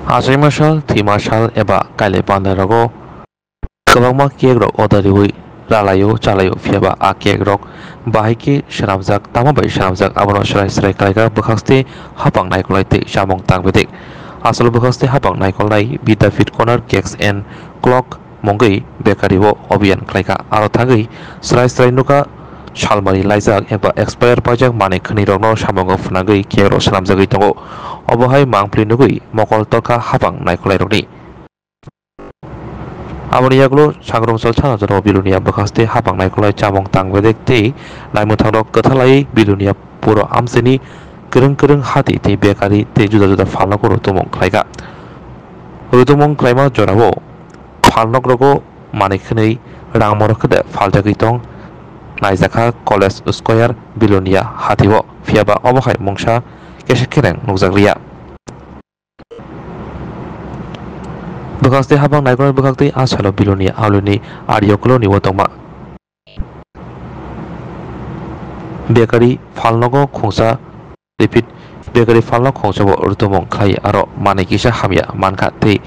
Asaimashal, Timashal, eba kaile pandarago kwbangma cake rok odariwi ralayo chalayo phiaba a cake rok bahai swnamjak tamo bai swnamjak abono srai srai kalaijak bwkhakste hapang naikolai tei chamung tangbedik asol bwkhakste hapang naikolnai Vidyapeeth Corner Cakes and Clock mungui bakery o obiyan khlaika aro thagwi srai srai nuka salmani laijak eba expire paijak manui khani rokno samungo phnagwi cake rok swnamjagwi tongo obohai mangpili nugui mokol torka hapang naikolai rokni aboni yagulo sangrumsal chanajono bilunia bwkhakste hapang naikolai chamung tangbedek tei naimwthang rok kwthalai bilunia puro amchini kwrwng hati tei bakery tei juda juda phalnok rutumung khlaika rutumung khlaima jorao phalnok rogo manui khwnui rangmoro khede phaljagwi tong naijakha College Square bilunia hatio phiaba obohai mungsa kesek kereng nukjakriya bwkhakste hapang naikolai bwkhakte asalo bilunia aluni ariokolo nibo tongma bakery phalnogo khungsa repeat bakery phalno khungsago rutumung khlai aro manui kisa hamya mankha tei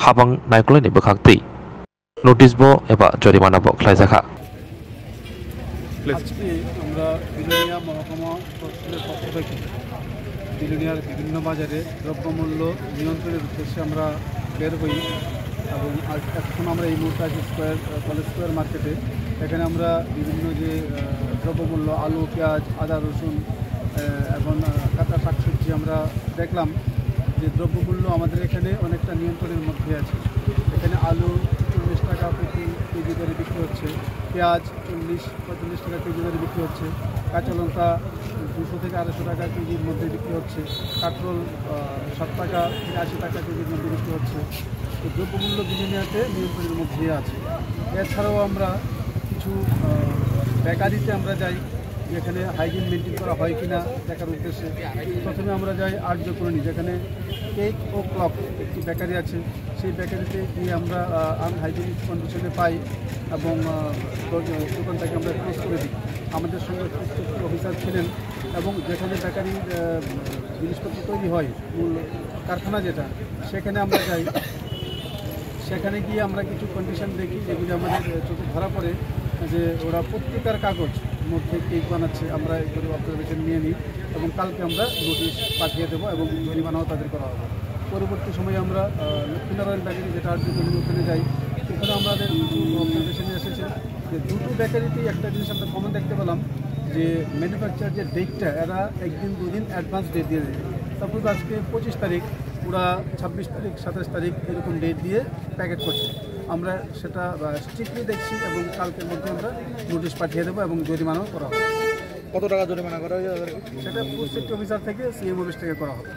hapang naikolai ni bwkhakte notice bo eba jorimana bo khlaijakha আজকে আমরা বিলোনিয়া মহকুমা তহসিলের পক্ষ থেকে billionaire বিভিন্ন বাজারে দ্রব্যমূল্য নিয়ন্ত্রণের উদ্দেশ্যে আমরা বের হই এবং এখন আমরা এই মুহূর্তে আছি কলেজ স্কোয়ার মার্কেটে। এখানে আমরা বিভিন্ন যে দ্রব্যমূল্য আলু পেঁয়াজ আদা রসুন এবং কাঁচা শাকসবজি আমরা দেখলাম যে দ্রব্যমূল্য আমাদের এখানে অনেকটা নিয়ন্ত্রণের মধ্যে আছে। এখানে আলু 40 টাকা প্রতি কেজি দরে বিক্রি হচ্ছে, পেঁয়াজ 40-45 টাকা কেজি দরে বিক্রি হচ্ছে, কাঁচা লঙ্কা 200 থেকে 250 টাকা কেজির মধ্যে বিক্রি হচ্ছে, কাঁকরোল 60 টাকা থেকে 80 টাকা কেজির মধ্যে বিক্রি হচ্ছে। তো দ্রব্যমূল্য বিলোনিয়াতে নিয়ন্ত্রণের মধ্যে আছে। এছাড়াও আমরা কিছু বেকারিতে আমরা যাই যেখানে হাইজিন মেনটেন করা হয় কিনা দেখার উদ্দেশ্যে। প্রথমে আমরা যাই আর্য কলোনি, যেখানে কেক ও ক্লক একটি বেকারি আছে। সেই বেকারিতে গিয়ে আমরা আনহাইজিনিক কন্ডিশনে পাই এবং দোকানটাকে আমরা ক্লোজ করে দিই। আমাদের সঙ্গে অফিসার ছিলেন এবং যেখানে বেকারি জিনিসপত্র তৈরি হয় মূল কারখানা যেটা, সেখানে আমরা যাই। সেখানে গিয়ে আমরা কিছু কন্ডিশন দেখি যেগুলি আমাদের চোখে ধরা পড়ে যে ওরা পত্রিকার কাগজ মধ্যে কেক বানাচ্ছে। আমরা এগুলো অবজারভেশন নিয়ে নিই এবং কালকে আমরা নোটিশ পাঠিয়ে দেবো এবং জরিমানাও তাদের করা হবে। পরবর্তী সময়ে আমরা লক্ষ্মীনারায়ণ বেকারি যেটা আর্য কলোনি ওখানে যাই। ওখানে আমাদের কিছু অবজারভেশনে এসেছে যে দুটো বেকারিতেই একটা জিনিস আমরা কমন দেখতে পেলাম যে ম্যানুফ্যাকচার যে ডেটটা এরা 1-2 দিন অ্যাডভান্স ডেট দিয়ে দেয়। সাপোজ আজকে 25 তারিখ, ওরা 26 তারিখ 27 তারিখ এরকম ডেট দিয়ে প্যাকেট করছে। আমরা সেটা স্ট্রিক্টলি দেখছি এবং কালকের মধ্যে আমরা নোটিশ পাঠিয়ে দেবো এবং জরিমানাও করা হবে। কত টাকা জরিমানা করা হবে? সেটা পোস্ট সেক্টর অফিসার থেকে সিএম অফিস থেকে করা হবে।